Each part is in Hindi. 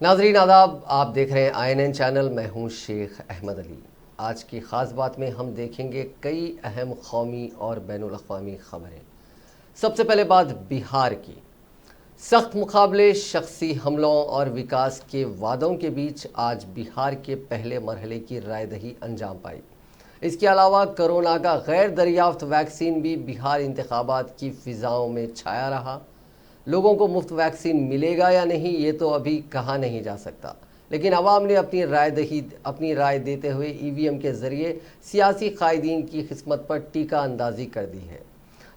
नाजरीन आदाब, आप देख रहे हैं INN चैनल। मैं हूं शेख अहमद अली। आज की ख़ास बात में हम देखेंगे कई अहम कौमी और बैनुल अक़वामी ख़बरें। सबसे पहले बात बिहार की। सख्त मुकाबले, शख्सी हमलों और विकास के वादों के बीच आज बिहार के पहले मरहले की रायदही अंजाम पाई। इसके अलावा कोरोना का गैर दरियाफ्त वैक्सीन भी बिहार इंतखाबात की फ़िज़ाओं में छाया रहा। लोगों को मुफ्त वैक्सीन मिलेगा या नहीं ये तो अभी कहा नहीं जा सकता, लेकिन अवाम ने अपनी राय देते हुए EVM के ज़रिए सियासी कायदीन की किस्मत पर टीका अंदाजी कर दी है।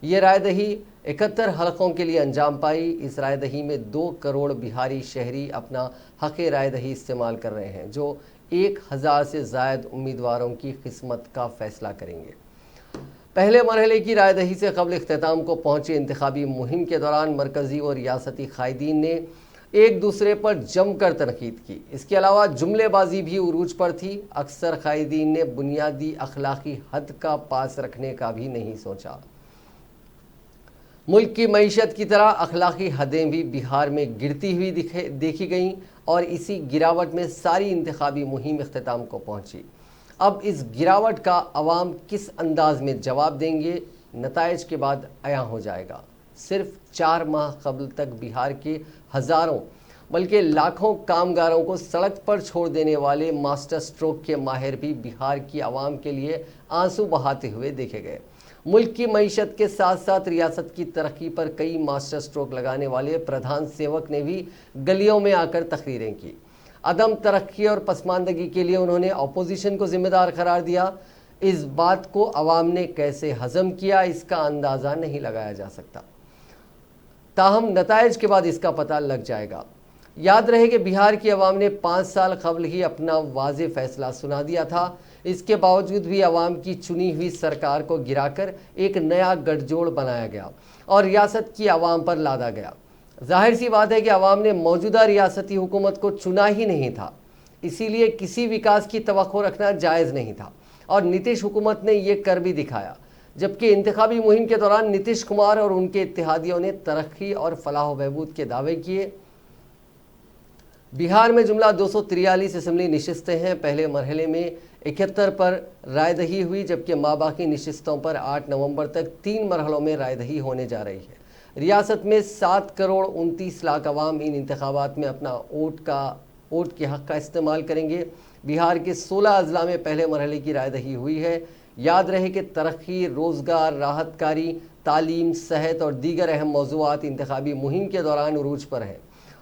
ये रायदही 71 हलकों के लिए अंजाम पाई। इस रायदही में 2 करोड़ बिहारी शहरी अपना हक़ रायदही इस्तेमाल कर रहे हैं, जो 1000 से ज़ायद उम्मीदवारों की किस्मत का फ़ैसला करेंगे। पहले मरहले की रायदही से कबल इख्तिताम को पहुंची इंतखाबी मुहिम के दौरान मरकज़ी और रियासती कायदीन ने एक दूसरे पर जमकर तनकीद की। इसके अलावा जुमलेबाजी भी उरूज पर थी। अक्सर कायदीन ने बुनियादी अखलाकी हद का पास रखने का भी नहीं सोचा। मुल्क की मईशत की तरह अखलाकी हदें भी बिहार में गिरती हुई देखी गईं और इसी गिरावट में सारी इंतखाबी मुहिम इख्तिताम को पहुंची। अब इस गिरावट का अवाम किस अंदाज में जवाब देंगे, नताइज के बाद आया हो जाएगा। सिर्फ 4 माह कबल तक बिहार के हज़ारों बल्कि लाखों कामगारों को सड़क पर छोड़ देने वाले मास्टर स्ट्रोक के माहिर भी बिहार की आवाम के लिए आंसू बहाते हुए देखे गए। मुल्क की मईशत के साथ साथ रियासत की तरक्की पर कई मास्टर स्ट्रोक लगाने वाले प्रधान सेवक ने भी गलियों में आकर तकरीरें की। अदम तरक्की और पसमानदगी के लिए उन्होंने अपोजिशन को जिम्मेदार करार दिया। इस बात को अवाम ने कैसे हजम किया, इसका अंदाज़ा नहीं लगाया जा सकता। ताहम नताइज के बाद इसका पता लग जाएगा। याद रहे कि बिहार की अवाम ने 5 साल कबल ही अपना वाज़ेह फैसला सुना दिया था। इसके बावजूद भी अवाम की चुनी हुई सरकार को गिराकर एक नया गठजोड़ बनाया गया और रियासत की अवाम पर लादा गया। जाहिर सी बात है कि अवाम ने मौजूदा रियासती हुकूमत को चुना ही नहीं था, इसीलिए किसी विकास की तवक्को रखना जायज़ नहीं था और नीतीश हुकूमत ने ये कर भी दिखाया। जबकि इंतखाबी मुहिम के दौरान नीतीश कुमार और उनके इत्तेहादियों ने तरक्की और फलाह बहबूद के दावे किए। बिहार में जुमला 243 असम्बली नशिस्तें हैं। पहले मरहले में 71 पर रायदही हुई, जबकि माबाकी नशिस्तों पर 8 नवंबर तक 3 मरहलों में रायदही होने जा रही है। रियासत में 7 करोड़ 29 लाख अवाम इन इंतखाबात में अपना वोट के हक़ का इस्तेमाल करेंगे। बिहार के 16 अजला में पहले मरहले की रायदही हुई है। याद रहे कि तरक्की, रोज़गार, राहतकारी, तालीम, सेहत और दीगर अहम मौज़ूआत इंतखाबी मुहिम के दौरान उरूज पर हैं।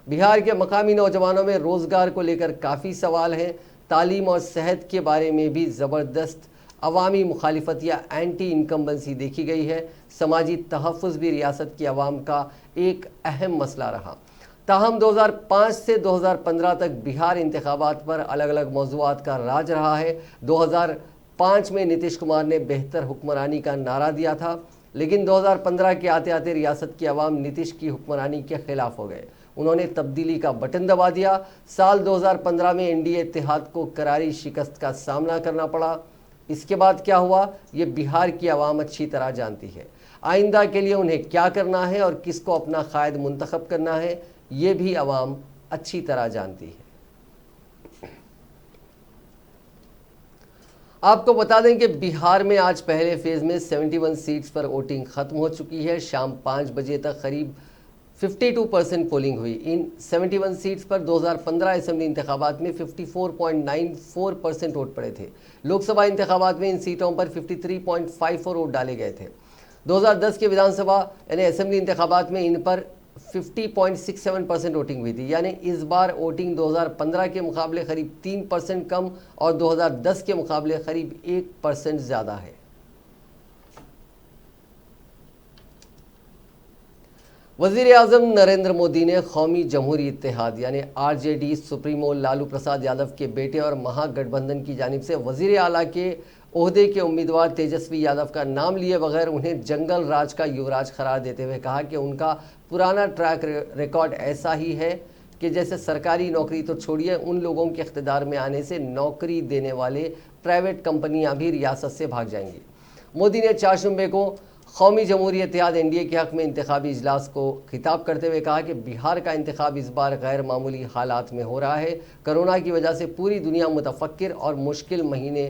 बिहार के मकामी नौजवानों में रोज़गार को लेकर काफ़ी सवाल हैं। तालीम और सेहत के बारे में भी ज़बरदस्त अवामी मुखालिफत या एंटी इनकम्बेंसी देखी गई है। समाजी तहफ़्फ़ुज़ भी रियासत की अवाम का एक अहम मसला रहा। ताहम 2005 से 2015 तक बिहार इंतखाबात पर अलग अलग मौज़ूआत का राज रहा है। 2005 में नीतीश कुमार ने बेहतर हुक्मरानी का नारा दिया था, लेकिन 2015 के आते आते रियासत की अवाम नीतीश की हुक्मरानी के खिलाफ हो गए। उन्होंने तब्दीली का बटन दबा दिया। साल 2015 में NDA इत्तेहाद को करारी शिकस्त का सामना करना पड़ा। इसके बाद क्या हुआ, ये बिहार की आवाम अच्छी तरह जानती है। आइंदा के लिए उन्हें क्या करना है और किसको अपना कायद मुंतखब करना है, ये भी आवाम अच्छी तरह जानती है। आपको बता दें कि बिहार में आज पहले फेज़ में 71 सीट्स पर वोटिंग ख़त्म हो चुकी है। शाम 5 बजे तक करीब 52% पोलिंग हुई। इन 71 सीट्स पर 2015 असम्बली इंतखाबात में 54.94% वोट पड़े थे। लोकसभा इंतखाबात में इन सीटों पर 53.54 वोट डाले गए थे। 2010 के विधानसभा यानी असम्बली इंतखाबात में इन पर 50.67% वोटिंग हुई थी। यानी इस बार वोटिंग 2015 के मुकाबले करीब 3% कम और 2010 के मुकाबले करीब 1% ज़्यादा है। वज़ीर-ए-आज़म नरेंद्र मोदी ने कौमी जमहूरी इत्तेहाद यानी RJD सुप्रीमो लालू प्रसाद यादव के बेटे और महागठबंधन की जानिब से वज़ीर आला के ओहदे के उम्मीदवार तेजस्वी यादव का नाम लिए बगैर उन्हें जंगल राज का युवराज करार देते हुए कहा कि उनका पुराना ट्रैक रिकॉर्ड ऐसा ही है कि जैसे सरकारी नौकरी तो छोड़िए, उन लोगों के इख्तिदार में आने से नौकरी देने वाले प्राइवेट कंपनियां भी रियासत से भाग जाएंगी। मोदी ने 4 जुम्मे को कौमी जमहूरियत इत्तेहाद एनडीए के हक में इंतखाबी इजलास को खिताब करते हुए कहा कि बिहार का इंतखाब इस बार गैर मामूली हालात में हो रहा है। कोरोना की वजह से पूरी दुनिया मुतफक्किर और मुश्किल महीने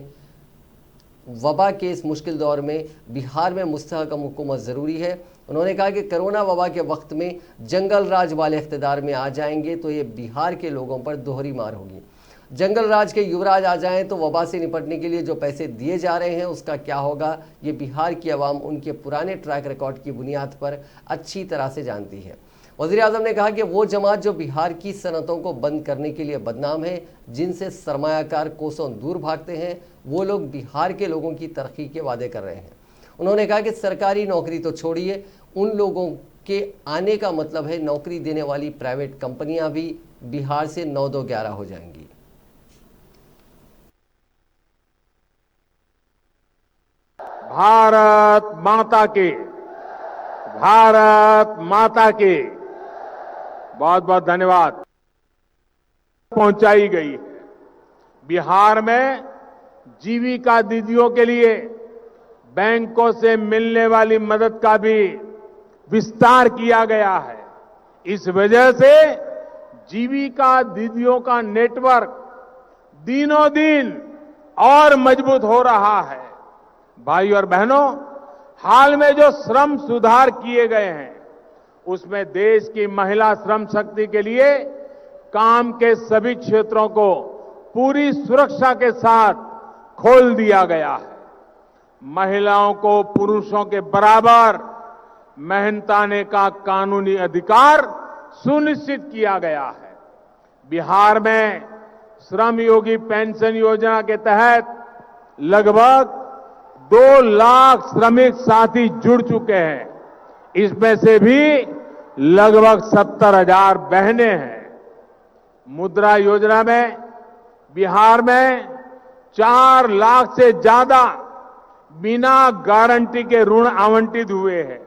वबा के इस मुश्किल दौर में बिहार में मुस्तहकम हुकूमत ज़रूरी है। उन्होंने कहा कि कोरोना वबा के वक्त में जंगल राज वाले इख्तिदार में आ जाएंगे तो ये बिहार के लोगों पर दोहरी मार होगी। जंगल राज के युवराज आ जाएं तो वबा से निपटने के लिए जो पैसे दिए जा रहे हैं उसका क्या होगा, ये बिहार की आवाम उनके पुराने ट्रैक रिकॉर्ड की बुनियाद पर अच्छी तरह से जानती है। वज़ीर आज़म ने कहा कि वो जमात जो बिहार की सनतों को बंद करने के लिए बदनाम है, जिनसे सरमायाकार कोसों दूर भागते हैं, वो लोग बिहार के लोगों की तरक्की के वादे कर रहे हैं। उन्होंने कहा कि सरकारी नौकरी तो छोड़िए, उन लोगों के आने का मतलब है नौकरी देने वाली प्राइवेट कंपनियां भी बिहार से 9-2-11 हो जाएंगी। भारत माता की, भारत माता की बहुत बहुत धन्यवाद पहुंचाई गई है। बिहार में जीविका दीदियों के लिए बैंकों से मिलने वाली मदद का भी विस्तार किया गया है। इस वजह से जीविका दीदियों का नेटवर्क दिनों दिन और मजबूत हो रहा है। भाई और बहनों, हाल में जो श्रम सुधार किए गए हैं उसमें देश की महिला श्रम शक्ति के लिए काम के सभी क्षेत्रों को पूरी सुरक्षा के साथ खोल दिया गया है। महिलाओं को पुरुषों के बराबर मेहनताने का कानूनी अधिकार सुनिश्चित किया गया है। बिहार में श्रम योगी पेंशन योजना के तहत लगभग 2 लाख श्रमिक साथी जुड़ चुके हैं। इसमें से भी लगभग 70,000 बहनें हैं। मुद्रा योजना में बिहार में 4 लाख से ज्यादा बिना गारंटी के ऋण आवंटित हुए हैं,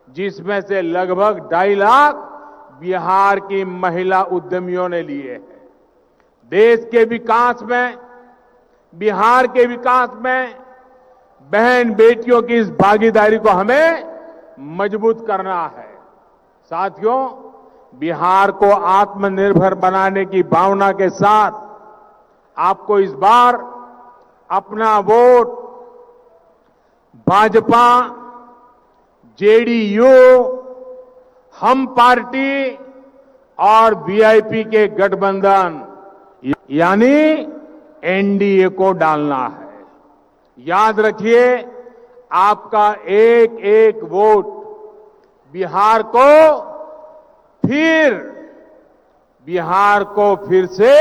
जिसमें से लगभग 2.5 लाख बिहार की महिला उद्यमियों ने लिए हैं। देश के विकास में, बिहार के विकास में बहन बेटियों की इस भागीदारी को हमें मजबूत करना है। साथियों, बिहार को आत्मनिर्भर बनाने की भावना के साथ आपको इस बार अपना वोट भाजपा, जेडीयू, हम पार्टी और वीआईपी के गठबंधन यानी एनडीए को डालना है। याद रखिए, आपका एक एक वोट बिहार को फिर से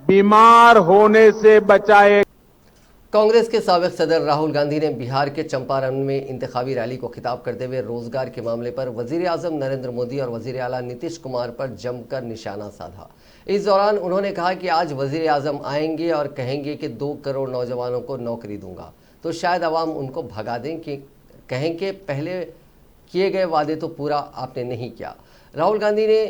बीमार होने से बचाए। कांग्रेस के साबिक सदर राहुल गांधी ने बिहार के चंपारण में इंतखाबी रैली को खिताब करते हुए रोजगार के मामले पर वजीर आजम नरेंद्र मोदी और वजीर आला नीतीश कुमार पर जमकर निशाना साधा। इस दौरान उन्होंने कहा कि आज वजीर आजम आएंगे और कहेंगे कि 2 करोड़ नौजवानों को नौकरी दूंगा, तो शायद अवाम उनको भगा दें कि कहें कि पहले किए गए वादे तो पूरा आपने नहीं किया। राहुल गांधी ने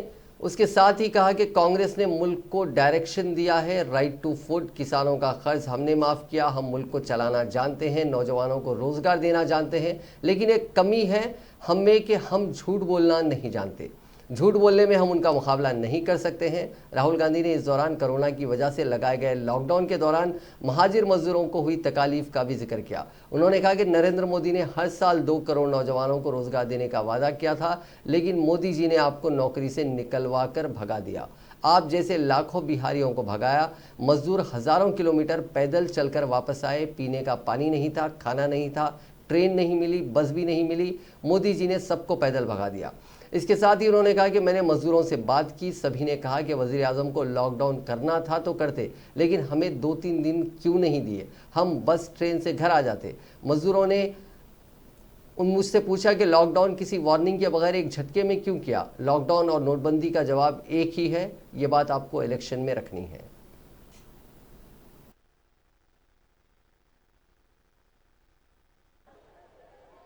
उसके साथ ही कहा कि कांग्रेस ने मुल्क को डायरेक्शन दिया है, राइट टू फूड, किसानों का कर्ज हमने माफ़ किया, हम मुल्क को चलाना जानते हैं, नौजवानों को रोज़गार देना जानते हैं, लेकिन एक कमी है हम में कि हम झूठ बोलना नहीं जानते। झूठ बोलने में हम उनका मुकाबला नहीं कर सकते हैं। राहुल गांधी ने इस दौरान कोरोना की वजह से लगाए गए लॉकडाउन के दौरान महाजिर मजदूरों को हुई तकालीफ का भी जिक्र किया। उन्होंने कहा कि नरेंद्र मोदी ने हर साल 2 करोड़ नौजवानों को रोजगार देने का वादा किया था, लेकिन मोदी जी ने आपको नौकरी से निकलवा कर भगा दिया। आप जैसे लाखों बिहारियों को भगाया। मजदूर हज़ारों किलोमीटर पैदल चलकर वापस आए, पीने का पानी नहीं था, खाना नहीं था, ट्रेन नहीं मिली, बस भी नहीं मिली, मोदी जी ने सबको पैदल भगा दिया। इसके साथ ही उन्होंने कहा कि मैंने मजदूरों से बात की, सभी ने कहा कि वज़ीर आज़म को लॉकडाउन करना था तो करते, लेकिन हमें 2-3 दिन क्यों नहीं दिए, हम बस ट्रेन से घर आ जाते। मजदूरों ने मुझसे पूछा कि लॉकडाउन किसी वार्निंग के बगैर एक झटके में क्यों किया। लॉकडाउन और नोटबंदी का जवाब एक ही है, ये बात आपको इलेक्शन में रखनी है।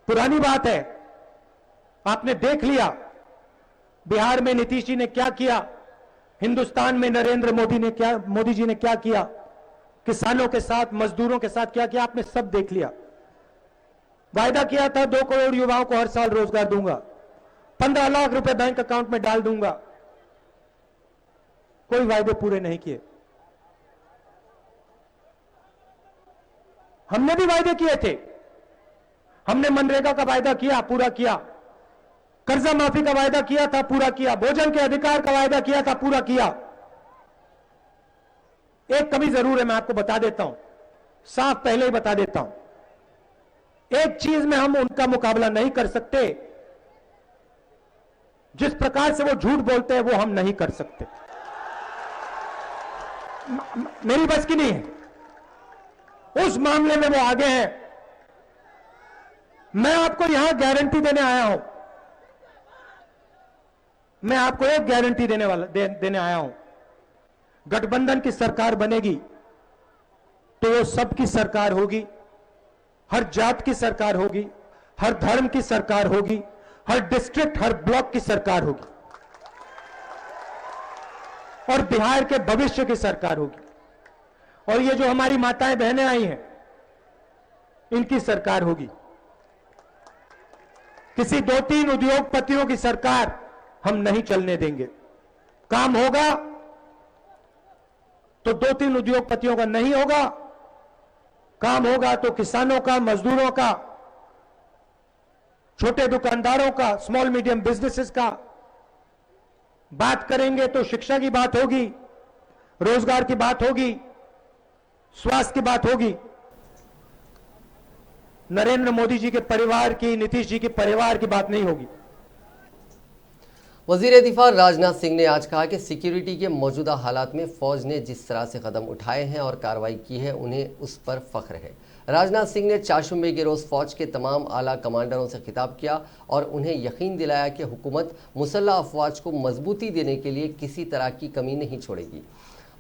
पुरानी बात है, आपने देख लिया बिहार में नीतीश जी ने क्या किया, हिंदुस्तान में नरेंद्र मोदी जी ने क्या किया, किसानों के साथ, मजदूरों के साथ क्या किया, आपने सब देख लिया। वायदा किया था 2 करोड़ युवाओं को हर साल रोजगार दूंगा, 15 लाख रुपए बैंक अकाउंट में डाल दूंगा। कोई वायदे पूरे नहीं किए। हमने भी वायदे किए थे। हमने मनरेगा का वायदा किया, पूरा किया। कर्जा माफी का वायदा किया था, पूरा किया। भोजन के अधिकार का वायदा किया था, पूरा किया। एक कमी जरूर है, मैं आपको बता देता हूं, साफ पहले ही बता देता हूं। एक चीज में हम उनका मुकाबला नहीं कर सकते, जिस प्रकार से वो झूठ बोलते हैं वो हम नहीं कर सकते। मेरी बस की नहीं है, उस मामले में वो आगे हैं। मैं आपको यहां गारंटी देने आया हूं, मैं आपको एक गारंटी देने आया हूं। गठबंधन की सरकार बनेगी तो वो सबकी सरकार होगी, हर जात की सरकार होगी, हर धर्म की सरकार होगी, हर डिस्ट्रिक्ट, हर ब्लॉक की सरकार होगी, और बिहार के भविष्य की सरकार होगी। और ये जो हमारी माताएं बहनें आई हैं, इनकी सरकार होगी। किसी 2-3 उद्योगपतियों की सरकार हम नहीं चलने देंगे। काम होगा तो 2-3 उद्योगपतियों का नहीं होगा, काम होगा तो किसानों का, मजदूरों का, छोटे दुकानदारों का, स्मॉल मीडियम बिजनेसेस का। बात करेंगे तो शिक्षा की बात होगी, रोजगार की बात होगी, स्वास्थ्य की बात होगी। नरेंद्र मोदी जी के परिवार की, नीतीश जी के परिवार की बात नहीं होगी। वजीर दिफा राजनाथ सिंह ने आज कहा कि सिक्योरिटी के मौजूदा हालात में फौज ने जिस तरह से कदम उठाए हैं और कार्रवाई की है, उन्हें उस पर फख्र है। राजनाथ सिंह ने चारशंबे के रोज़ फौज के तमाम आला कमांडरों से खिताब किया और उन्हें यकीन दिलाया कि हुकूमत मुसल्लह अफवाज को मजबूती देने के लिए किसी तरह की कमी नहीं छोड़ेगी।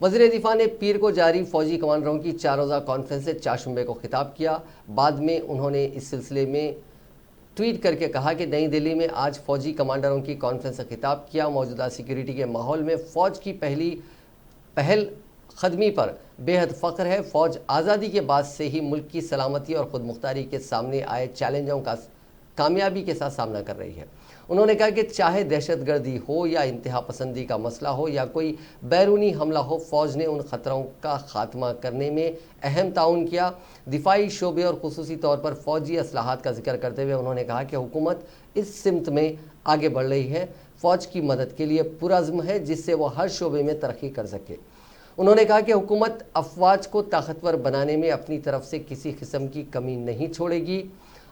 वज़ीर दिफा ने पीर को जारी फौजी कमांडरों की 4 रोज़ा कॉन्फ्रेंस से चारशंबे को खिताब किया। बाद में उन्होंने इस सिलसिले में ट्वीट करके कहा कि नई दिल्ली में आज फौजी कमांडरों की कॉन्फ्रेंस से खिताब किया। मौजूदा सिक्योरिटी के माहौल में फ़ौज की पहल ख़दमी पर बेहद फ़ख्र है। फ़ौज आज़ादी के बाद से ही मुल्क की सलामती और ख़ुद मुख्तारी के सामने आए चैलेंजों का कामयाबी के साथ सामना कर रही है। उन्होंने कहा कि चाहे दहशतगर्दी हो या इंतहा पसंदी का मसला हो या कोई बैरूनी हमला हो, फ़ौज ने उन ख़तरों का ख़ात्मा करने में अहम ताउन किया। दिफाई शोबे और खुसूसी तौर पर फ़ौजी असलाहत का जिक्र करते हुए उन्होंने कहा कि हुकूमत इस सिमत में आगे बढ़ रही है, फ़ौज की मदद के लिए पुरज़्म है जिससे वह हर शोबे में तरक्की कर सके। उन्होंने कहा कि हुकूमत अफवाज को ताकतवर बनाने में अपनी तरफ से किसी किस्म की कमी नहीं छोड़ेगी।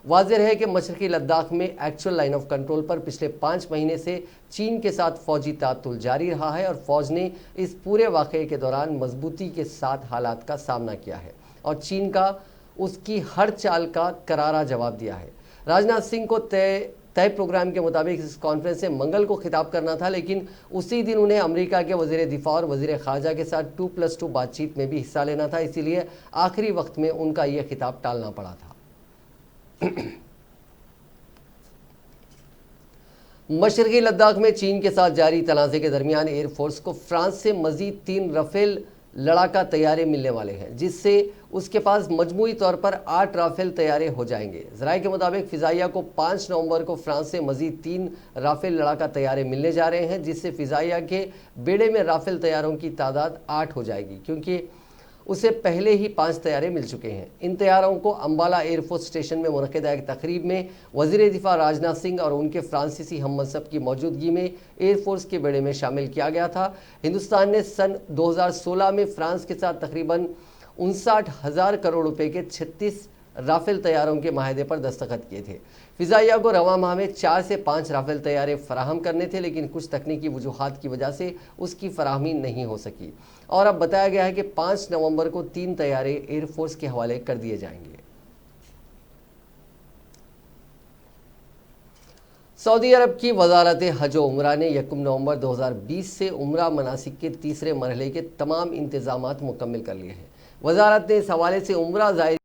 वाज़ेह है कि मशरक़ी लद्दाख में एक्चुअल लाइन ऑफ कंट्रोल पर पिछले 5 महीने से चीन के साथ फ़ौजी तातुल जारी रहा है और फ़ौज ने इस पूरे वाक़े के दौरान मजबूती के साथ हालात का सामना किया है और चीन का उसकी हर चाल का करारा जवाब दिया है। राजनाथ सिंह को तय प्रोग्राम के मुताबिक इस कॉन्फ्रेंस से मंगल को खिताब करना था, लेकिन उसी दिन उन्हें अमेरिका के वज़ीर दिफा और वज़ीर ख़ारजा के साथ 2+2 बातचीत में भी हिस्सा लेना था, इसीलिए आखिरी वक्त में उनका यह खिताब टालना पड़ा था। मशरक़ी लद्दाख में चीन के साथ जारी तनाज़े के दरमियान एयरफोर्स को फ्रांस से मज़ीद 3 राफेल लड़ाका तैयारे मिलने वाले हैं, जिससे उसके पास मजमूई तौर पर 8 राफेल तैयारे हो जाएंगे। ज़राए के मुताबिक फ़िज़ाइया को 5 नवंबर को फ्रांस से मज़ीद 3 राफेल लड़ाका तैयारे मिलने जा रहे हैं, जिससे फ़िज़ाइया के बेड़े में राफेल तैयारों की तादाद 8 हो जाएगी, क्योंकि उसे पहले ही 5 तैयारे मिल चुके हैं। इन तैयारों को अम्बाला एयरफोर्स स्टेशन में मुनक़िदा एक तकरीब में वज़ीर दिफा राजनाथ सिंह और उनके फ्रांसीसी हममनसब की मौजूदगी में एयरफोर्स के बेड़े में शामिल किया गया था। हिंदुस्तान ने सन 2016 में फ्रांस के साथ तकरीबन 59,000 करोड़ रुपए के 36 राफेल तैयारों के माहदे पर दस्तखत किए थे। फ़िज़ाइया को रवां माह में 4 से 5 राफेल तैयारे फराहम करने थे, लेकिन कुछ तकनीकी वजूहात की वजह से उसकी फराहमी नहीं हो सकी और अब बताया गया है कि 5 नवंबर को 3 तैयारे एयरफोर्स के हवाले कर दिए जाएंगे। सऊदी अरब की वजारत हज व उम्रा ने 1 नवंबर 2020 से उम्रा मनासिक के तीसरे मरहले के तमाम इंतजामात मुकम्मल कर लिए हैं। वजारत ने इस हवाले से उम्रा ज़ायरीन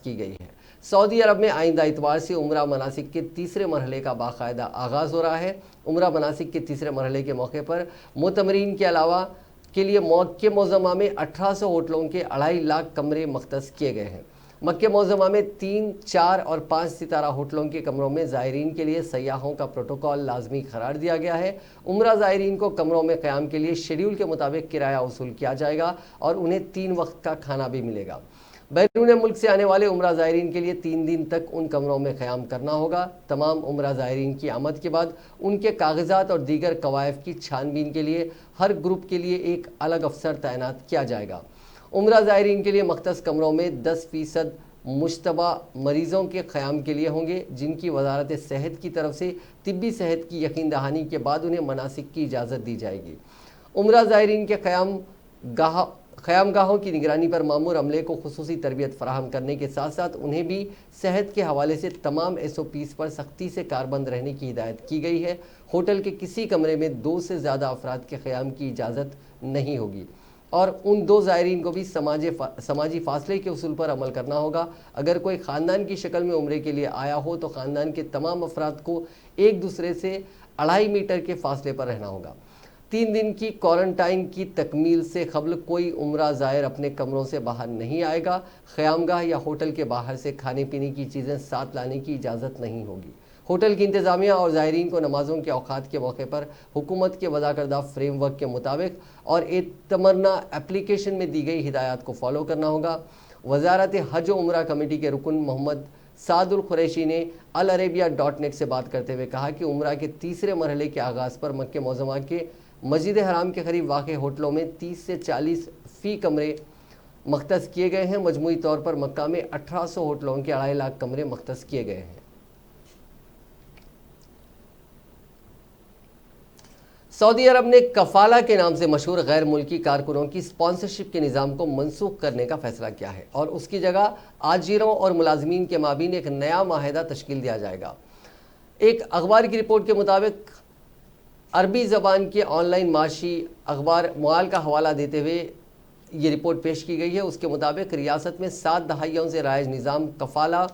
की गई है। सऊदी अरब में आइंदा इतवार से उम्रा मनासिक के तीसरे मरहले का बाकायदा आगाज़ हो रहा है। उम्रा मनासिक के तीसरे मरहले के मौके पर मुतमरीन के अलावा के लिए मक्के मोज़म्मा में 1800 होटलों के 2.5 लाख कमरे मख्तस किए गए हैं। मक्के मोज़म्मा में 3, 4 और 5 सितारा होटलों के कमरों में ज़ायरीन के लिए सयाहों का प्रोटोकॉल लाजमी करार दिया गया है। उम्रा ज़ायरीन को कमरों में क़याम के लिए शेड्यूल के मुताबिक किराया वसूल किया जाएगा और उन्हें 3 वक्त का खाना भी मिलेगा। बैरून मुल्क से आने वाले उम्रा ज़ायरीन के लिए 3 दिन तक उन कमरों में क़याम करना होगा। तमाम उम्रा ज़ायरीन की आमद के बाद उनके कागजात और दीगर कवायफ की छानबीन के लिए हर ग्रुप के लिए एक अलग अफसर तैनात किया जाएगा। उम्रा ज़ायरीन के लिए मख्तस कमरों में 10% मुश्तबा मरीज़ों के क़याम के लिए होंगे, जिनकी वजारत सेहत की तरफ से तिब्बी सेहत की यकीन दहानी के बाद उन्हें मनासिक की इजाज़त दी जाएगी। उम्रा ज़ायरीन के क़यामगाहों की निगरानी पर मामूर अमले को खुसूसी तरबियत फराहम करने के साथ साथ उन्हें भी सेहत के हवाले से तमाम SOPs पर सख्ती से कारबंद रहने की हिदायत की गई है। होटल के किसी कमरे में 2 से ज़्यादा अफराद के क़याम की इजाज़त नहीं होगी और उन 2 ज़ायरीन को भी समाजी फासले के उसूल पर अमल करना होगा। अगर कोई ख़ानदान की शक्ल में उम्रे के लिए आया हो तो ख़ानदान के तमाम अफराद को एक दूसरे से 2.5 मीटर के फासले पर रहना होगा। 3 दिन की क्वारंटाइन की तकमील से कबल कोई उम्रा ज़ायर अपने कमरों से बाहर नहीं आएगा। ख़यामगाह या होटल के बाहर से खाने पीने की चीज़ें साथ लाने की इजाज़त नहीं होगी। होटल की इंतज़ामिया और ज़ायरीन को नमाज़ों के औक़ात के मौके पर हुकूमत के वज़ा करदा फ्रेमवर्क के मुताबिक और एतमरना एप्लीकेशन में दी गई हिदायत को फॉलो करना होगा। वज़ारत हज व उम्रा कमेटी के रुकन मोहम्मद सादुल कुरैशी ने अल अरेबिया.net से बात करते हुए कहा कि उम्रा के तीसरे मरहले के आगाज़ पर मक्के मोज़म्मा के मस्जिद हराम के करीब वाक़ होटलों में 30 से 40 फ़ी कमरे मख्तस किए गए हैं। मजमूई तौर पर मक्का में 1800 होटलों के 2.5 लाख कमरे मख्तस किए गए हैं। सऊदी अरब ने कफाला के नाम से मशहूर गैर मुल्की कारकुनों की स्पॉन्सरशिप के निज़ाम को मनसूख करने का फैसला किया है और उसकी जगह आजिरों और मुलाजमीन के माबीन एक नया माहिदा तश्कील दिया जाएगा। एक अखबार की रिपोर्ट के मुताबिक अरबी ज़बान के ऑनलाइन माशी अखबार मुआल का हवाला देते हुए ये रिपोर्ट पेश की गई है। उसके मुताबिक रियासत में 7 दहाइयों से राइज निज़ाम कफाला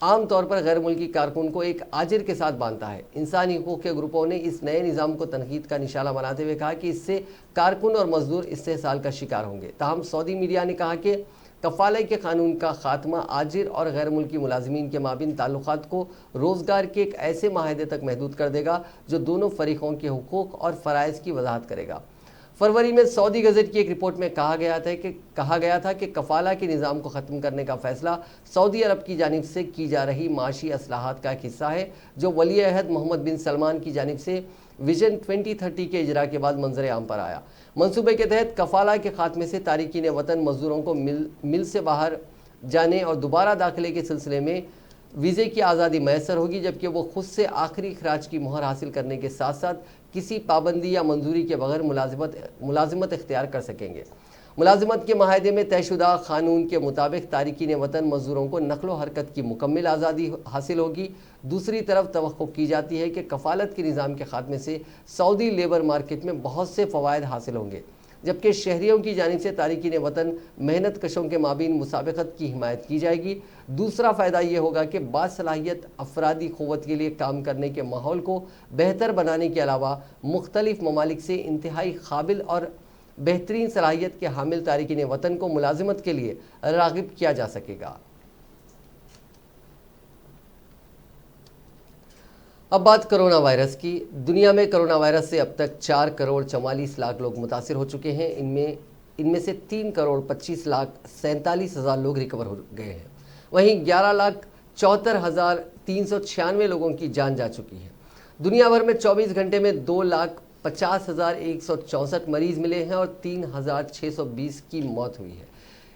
आम तौर पर गैर मुल्की कारकुन को एक आजिर के साथ बांधता है। इंसानी हुकूक के ग्रुपों ने इस नए निज़ाम को तनकीद का निशाना बनाते हुए कहा कि इससे कारकुन और मजदूर इस्तेहसाल का शिकार होंगे। ताहम सऊदी मीडिया ने कहा कि कफाले के कानून का खात्मा आजिर और गैर मुल्की मुलाजमीन के माबिन ताल्लुकात को रोज़गार के एक ऐसे माहिदे तक महदूद कर देगा जो दोनों फरीकों के हुकूक और फ़राइज़ की वजाहत करेगा। फरवरी में सऊदी गज़ट की एक रिपोर्ट में कहा गया था कि कफाला के निज़ाम को ख़त्म करने का फ़ैसला सऊदी अरब की जानिब से की जा रही माशी असलाहत का एक हिस्सा है जो वली अहद मोहम्मद बिन सलमान की जानिब से विजन 2030 के इजरा के बाद मंजर आम पर आया। मनसूबे के तहत कफाला के खात्मे से तारिकीन वतन मजदूरों को मिल से बाहर जाने और दोबारा दाखिले के सिलसिले में वीज़े की आज़ादी मैसर होगी, जबकि वो खुद से आखिरी खराज की मोहर हासिल करने के साथ साथ किसी पाबंदी या मंजूरी के बगैर मुलाजिमत इख्तियार कर सकेंगे। मुलाजिमत के माहिदे में तयशुदा कानून के मुताबिक तारिकीन वतन मजदूरों को नकलो हरकत की मुकम्मल आज़ादी हासिल होगी। दूसरी तरफ तवक्को की जाती है कि कफालत के निज़ाम के खात्मे से सऊदी लेबर मार्केट में बहुत से फ़वायद हासिल होंगे, जबकि शहरियों की जानिब से तारिकीन वतन मेहनत कशों के माबीन मुसाबकत की हिमायत की जाएगी। दूसरा फ़ायदा ये होगा कि बासलाहियत अफरादी क़ुव्वत के लिए काम करने के माहौल को बेहतर बनाने के अलावा मुख्तलिफ ममालिक से इंतहाई काबिल और बेहतरीन सलाहियत के हामिल तारिकीन वतन को मुलाजिमत के लिए राग़िब किया जा सकेगा। अब बात कोरोना वायरस की। दुनिया में कोरोना वायरस से अब तक 4 करोड़ 44 लाख लोग मुतासिर हो चुके हैं। इनमें से 3 करोड़ 25 लाख 47 हज़ार लोग रिकवर हो गए हैं। वहीं 11 लाख 74,396 लोगों की जान जा चुकी है। दुनिया भर में 24 घंटे में 2,50,164 मरीज़ मिले हैं और 3,620 की मौत हुई है।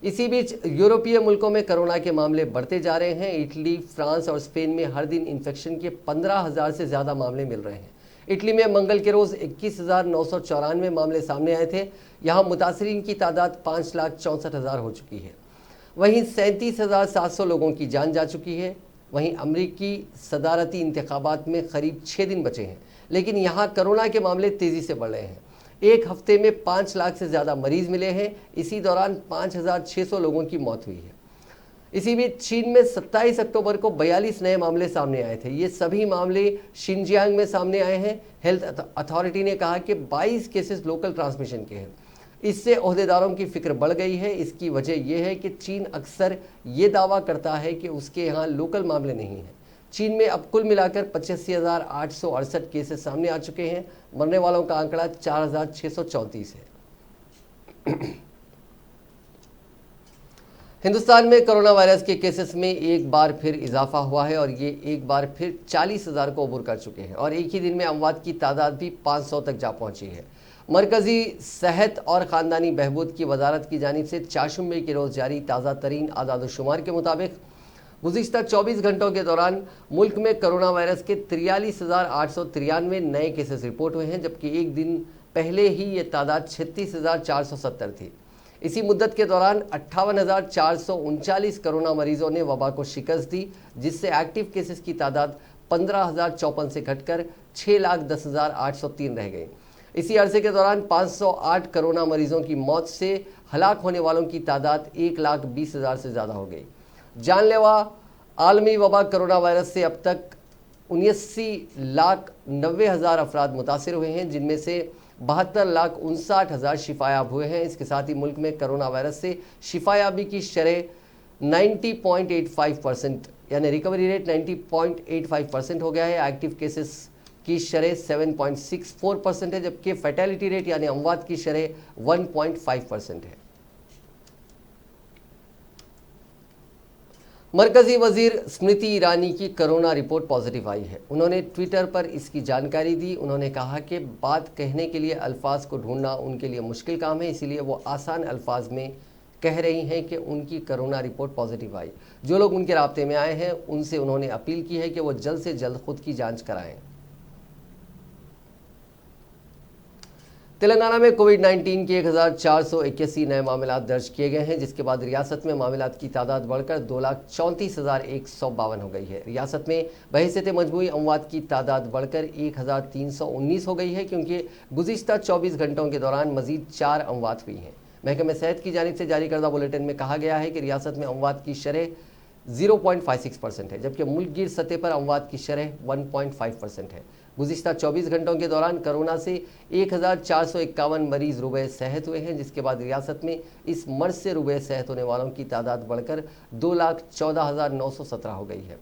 इसी बीच यूरोपीय मुल्कों में कोरोना के मामले बढ़ते जा रहे हैं। इटली, फ्रांस और स्पेन में हर दिन इन्फेक्शन के 15,000 से ज़्यादा मामले मिल रहे हैं। इटली में मंगल के रोज़ 21,994 मामले सामने आए थे। यहाँ मुतासरीन की तादाद 5,64,000 हो चुकी है। वहीं 37,700 लोगों की जान जा चुकी है। वहीं अमरीकी सदारती इंतखाबात में करीब 6 दिन बचे हैं, लेकिन यहाँ कोरोना के मामले तेज़ी से बढ़ रहे हैं। एक हफ्ते में 5 लाख से ज़्यादा मरीज़ मिले हैं। इसी दौरान 5,600 लोगों की मौत हुई है। इसी बीच चीन में 27 अक्टूबर को 42 नए मामले सामने आए थे। ये सभी मामले शिनजियांग में सामने आए हैं। हेल्थ अथॉरिटी ने कहा कि 22 केसेस लोकल ट्रांसमिशन के हैं। इससे ओहदेदारों की फिक्र बढ़ गई है। इसकी वजह यह है कि चीन अक्सर ये दावा करता है कि उसके यहाँ लोकल मामले नहीं हैं। चीन में अब कुल मिलाकर 85,868 केसेस सामने आ चुके हैं। मरने वालों का आंकड़ा 4,634 है। हिंदुस्तान में कोरोना वायरस के केसेस में एक बार फिर इजाफा हुआ है और ये एक बार फिर 40,000 को अबूर कर चुके हैं और एक ही दिन में अमवात की तादाद भी 500 तक जा पहुंची है। मरकजी सेहत और ख़ानदानी बहबूद की वजारत की जानिब से चारशंबे के रोज़ जारी ताज़ा तरीन आदाद-ओ-शुमार के मुताबिक गुज़िश्ता 24 घंटों के दौरान मुल्क में कोरोना वायरस के 43,893 नए केसेस रिपोर्ट हुए हैं, जबकि एक दिन पहले ही ये तादाद 36,470 थी। इसी मुद्दत के दौरान 58,439 कोरोना मरीजों ने वबा को शिकस्त दी, जिससे एक्टिव केसेस की तादाद 15,054 से घटकर 6,10,803 रह गई। इसी अरसे के दौरान 508 कोरोना मरीजों की मौत से हलाक होने वालों की तादाद 1,20,000 से ज़्यादा हो गई। जानलेवा आलमी वबा कोरोना वायरस से अब तक 79,90,000 अफराद मुतासिर हुए हैं, जिनमें से 72,59,000 शिफायाब हुए हैं। इसके साथ ही मुल्क में कोरोना वायरस से शिफायाबी की शरह 90.85% यानी रिकवरी रेट 90.85% हो गया है। एक्टिव केसेस की शरह 7.64% है, जबकि फैटेलिटी रेट यानी अमवात की शरह 1.5% है। मरकजी वजीर स्मृति ईरानी की कोरोना रिपोर्ट पॉजिटिव आई है। उन्होंने ट्विटर पर इसकी जानकारी दी। उन्होंने कहा कि बात कहने के लिए अल्फाज को ढूंढना उनके लिए मुश्किल काम है, इसीलिए वो आसान अल्फाज में कह रही हैं कि उनकी कोरोना रिपोर्ट पॉजिटिव आई। जो लोग उनके राब्ते में आए हैं उनसे उन्होंने अपील की है कि वो जल्द से जल्द खुद की जांच कराएं। तेलंगाना में कोविड-19 के 1,481 नए मामला दर्ज किए गए हैं, जिसके बाद रियासत में मामलात की तादाद बढ़कर 2,34,152 हो गई है। रियासत में बहैसियत मजमूई अमवात की तादाद बढ़कर 1,319 हो गई है, क्योंकि गुज़िश्ता 24 घंटों के दौरान मजीद 4 अमवात हुई हैं। महकमे सेहत की जानिब से जारी करदा बुलेटिन में कहा गया है कि रियासत में अमवात की शरह 0.56% है, जबकि मुल्क गिर सतह पर अमवात की शरह 1.5% है। गुज़िश्ता 24 घंटों के दौरान कोरोना से 1,451 मरीज रुबे सेहत हुए हैं, जिसके बाद रियासत में इस मर्ज से रुबे सेहत होने वालों की तादाद बढ़कर 2,14,917 हो गई है।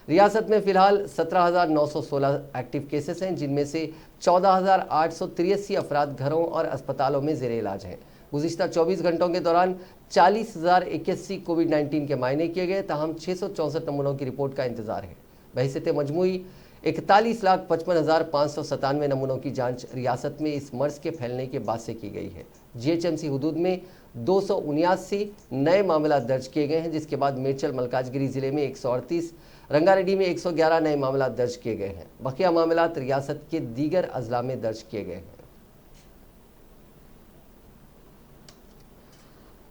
रियासत में फ़िलहाल 17,916 एक्टिव केसेस हैं, जिनमें से 14,883 अफराद घरों और अस्पतालों में ज़ेर इलाज हैं। गुज़िश्ता 24 घंटों के दौरान 40,081 कोविड-19 के मायने किए गए, ताहम 664 नमूनों की रिपोर्ट का इंतजार है। बहैसियत मजमूई 41,55,597 नमूनों की जांच रियासत में इस मर्ज के फैलने के बाद से की गई है। GHMC हुदूद में 279 नए मामला दर्ज किए गए हैं, जिसके बाद मेरचल मलकाजगिरी ज़िले में 138, रंगारेड्डी में 111 नए मामला दर्ज किए गए हैं। बकिया मामला रियासत के दीगर अजला में दर्ज किए गए हैं।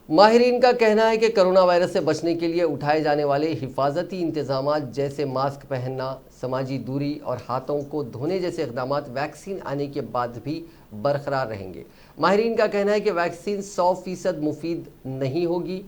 माहिरीन का कहना है कि कोरोना वायरस से बचने के लिए उठाए जाने वाले हिफाजती इंतजामात जैसे मास्क पहनना, समाजी दूरी और हाथों को धोने जैसे इक़दामात वैक्सीन आने के बाद भी बरकरार रहेंगे। माहिरीन का कहना है कि वैक्सीन 100% मुफीद नहीं होगी।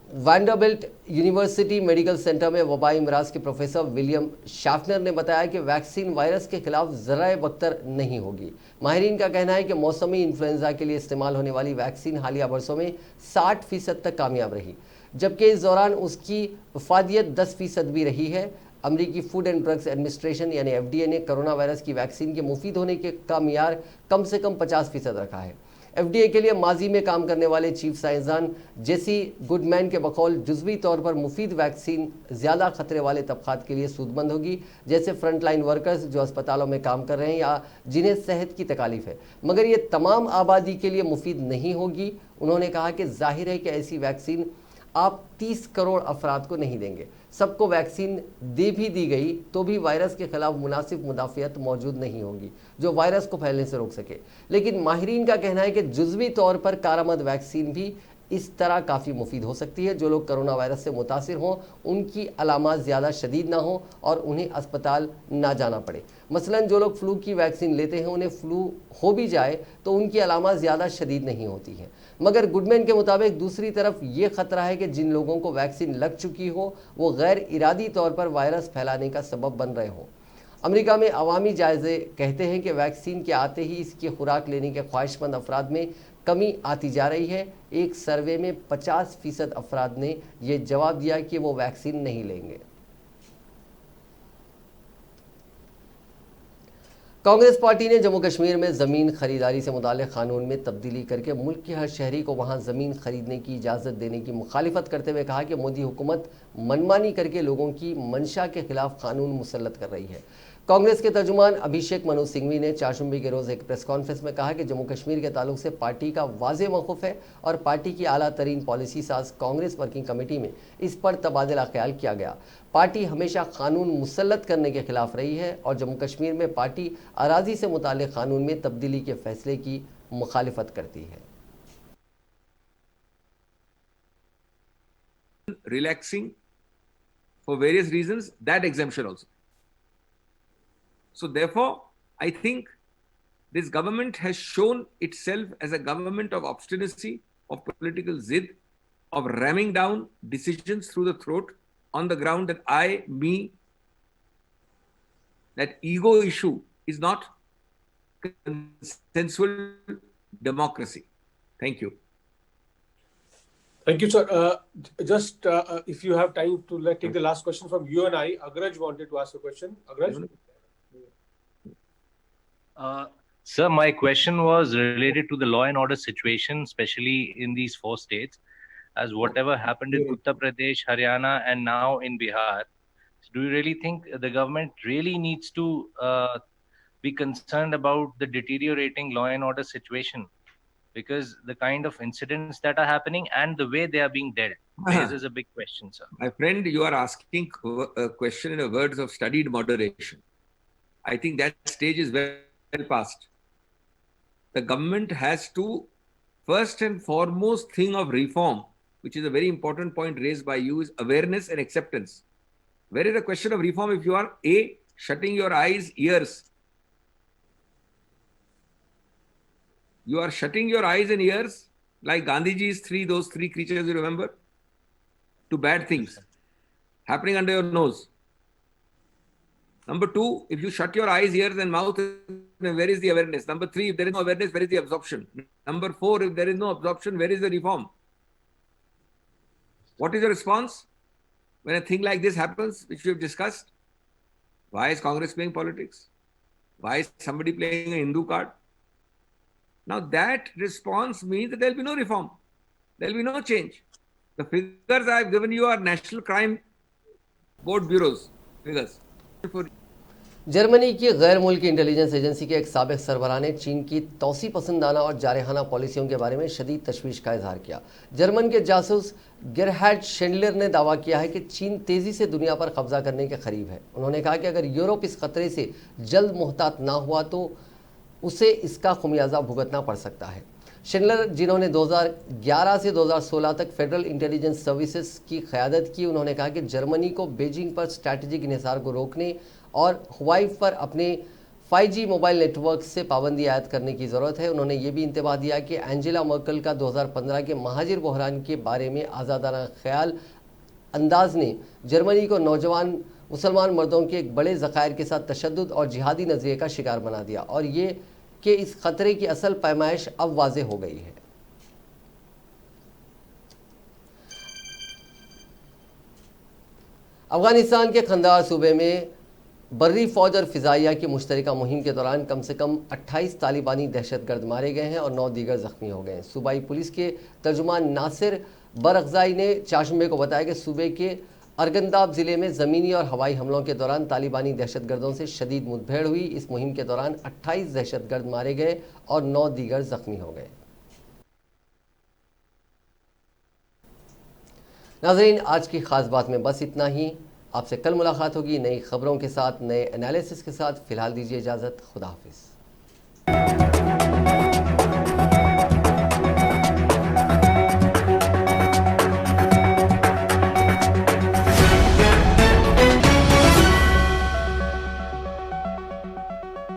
वैंडरबिल्ट यूनिवर्सिटी मेडिकल सेंटर में वबाई अमराज के प्रोफेसर विलियम शाफनर ने बताया कि वैक्सीन वायरस के खिलाफ ज़राए बख्तर नहीं होगी। माहिरीन का कहना है कि मौसमी इन्फ्लुएंजा के लिए इस्तेमाल होने वाली वैक्सीन हालिया बरसों में 60% तक कामयाब रही, जबकि इस दौरान उसकी अफादियत 10% भी रही है। अमरीकी फूड एंड ड्रग्स एडमिनिस्ट्रेशन यानी FDA ने कोरोना वायरस की वैक्सीन के मुफीद होने के का मियार कम से कम 50% रखा है। FDA के लिए माजी में काम करने वाले चीफ साइंसदान जेसी गुडमैन के बकौल जुज़वी तौर पर मुफीद वैक्सीन ज़्यादा खतरे वाले तबक़ात के लिए सूदमंद होगी, जैसे फ्रंट लाइन वर्कर्स जो अस्पतालों में काम कर रहे हैं या जिन्हें सेहत की तकालीफ है, मगर ये तमाम आबादी के लिए मुफीद नहीं होगी। उन्होंने कहा कि जाहिर है कि ऐसी वैक्सीन आप 30 करोड़ अफराद को नहीं देंगे। सबको वैक्सीन दे भी दी गई तो भी वायरस के खिलाफ मुनासिब मुदाफ़ियत मौजूद नहीं होगी जो वायरस को फैलने से रोक सके। लेकिन माहिरीन का कहना है कि जुज़वी तौर पर कारआमद वैक्सीन भी इस तरह काफ़ी मुफीद हो सकती है। जो लोग कोरोना वायरस से मुतासिर हों, उनकी अलामात ज़्यादा शदीद ना हो और उन्हें अस्पताल ना जाना पड़े। मसलन जो लोग फ्लू की वैक्सीन लेते हैं, उन्हें फ्लू हो भी जाए तो उनकी अलामात ज़्यादा शदीद नहीं होती हैं। मगर गुडमैन के मुताबिक दूसरी तरफ ये खतरा है कि जिन लोगों को वैक्सीन लग चुकी हो वो गैर इरादी तौर पर वायरस फैलाने का सबब बन रहे हों। अमेरिका में अवामी जायजे कहते हैं कि वैक्सीन के आते ही इसकी खुराक लेने के ख्वाहिशमंद अफराद में कमी आती जा रही है। एक सर्वे में 50% अफराद ने यह जवाब दिया कि वो वैक्सीन नहीं लेंगे। कांग्रेस पार्टी ने जम्मू कश्मीर में ज़मीन खरीदारी से मुताल्लिक़ कानून में तब्दीली करके मुल्क के हर शहरी को वहां ज़मीन खरीदने की इजाज़त देने की मुखालिफत करते हुए कहा कि मोदी हुकूमत मनमानी करके लोगों की मंशा के खिलाफ कानून मुसल्लत कर रही है। कांग्रेस के तर्जुमान अभिषेक मनु सिंघवी ने चारशंबे के रोज़ एक प्रेस कॉन्फ्रेंस में कहा कि जम्मू कश्मीर के ताल्लुक से पार्टी का वाज़ेह मौक़िफ़ है और पार्टी की आला तरीन पॉलिसी साज कांग्रेस वर्किंग कमेटी में इस पर तबादला ख्याल किया गया। पार्टी हमेशा कानून मुसल्लत करने के खिलाफ रही है और जम्मू कश्मीर में पार्टी अराजी से मुताल्लिक़ कानून में तब्दीली के फैसले की मुखालिफत करती है। Relaxing for various reasons that exemption also. So therefore, I think this government has shown itself as a government of obstinacy, of political zid, of ramming down decisions through the throat on the ground that that ego issue is not consensual democracy. Thank you. Thank you, sir. Just if you have time to take the last question from you and I. Agraj wanted to ask a question. Agraj? Sir, my question was related to the law and order situation, especially in these 4 states, as whatever happened in Uttar Pradesh, Haryana, and now in Bihar. Do you really think the government really needs to be concerned about the deteriorating law and order situation? Because the kind of incidents that are happening and the way they are being dealt raises a big question, sir. My friend, you are asking a question in the words of studied moderation. I think that stage is well past. The government has to, first and foremost thing of reform, which is a very important point raised by you, is awareness and acceptance. Where is the question of reform if you are A, shutting your eyes, ears? You are shutting your eyes and ears like Gandhiji's those three creatures, you remember, to bad things happening under your nose. Number 2, if you shut your eyes, ears and mouth, where is the awareness? Number 3, if there is no awareness, where is the absorption? Number 4, if there is no absorption, where is the reform? What is your response when a thing like this happens, which we have discussed? Why is Congress playing politics? Why is somebody playing a Hindu card? Now that response means that there will be no reform. There will be no change. The figures I have given you are National Crime Board Bureau's figures. Germany की गैर मुल्की इंटेलिजेंस एजेंसी के एक साबिक सरबराह ने चीन की तौसी पसंदाना और जारहाना पॉलिसियों के बारे में शदीद तशवीश का इजहार किया। जर्मन के जासूस गेरहार्ड शेंडलर ने दावा किया है कि चीन तेज़ी से दुनिया पर कब्जा करने के करीब है। उन्होंने कहा कि अगर यूरोप इस खतरे से जल्द मुहतात ना हुआ तो उसे इसका खुमियाजा भुगतना पड़ सकता है। शेंडलर, जिन्होंने 2011 से 2016 तक फेडरल इंटेलिजेंस सर्विसेज की क़यादत की, उन्होंने कहा कि जर्मनी को बीजिंग पर स्ट्रैटेजिक इन्हिसार को रोकने और हुवाई पर अपने 5G मोबाइल नेटवर्क से पाबंदी आयद करने की ज़रूरत है। उन्होंने ये भी इंतबाह दिया कि एंजेला मर्केल का 2015 के महाजिर बहरान के बारे में आज़ादाना ख्याल अंदाज ने जर्मनी को नौजवान मुसलमान मर्दों के एक बड़े ज़खायर के साथ तशद्दुद और जिहादी नज़रिए का शिकार बना दिया और ये कि इस खतरे की असल पैमाइश अब वाज़ेह हो गई है। अफगानिस्तान के खंदार सूबे में बर्री फौज और फ़िज़ाइया की मुश्तरका मुहिम के दौरान कम से कम 28 तालिबानी दहशतगर्द मारे गए हैं और 9 दीगर ज़ख्मी हो गए हैं। सूबाई पुलिस के तर्जुमान नासिर बरगज़ाई ने चारशंबे को बताया कि सूबे के अरगंदाब ज़िले में ज़मीनी और हवाई हमलों के दौरान तालिबानी दहशतगर्दों से शदीद मुठभेड़ हुई। इस मुहिम के दौरान 28 दहशतगर्द मारे गए और 9 दीगर ज़ख्मी हो गए। नाज़रीन, आज की ख़ास बात में बस इतना ही। आपसे कल मुलाकात होगी नई खबरों के साथ, नए एनालिसिस के साथ। फ़िलहाल दीजिए इजाज़त। खुदा हाफिज़।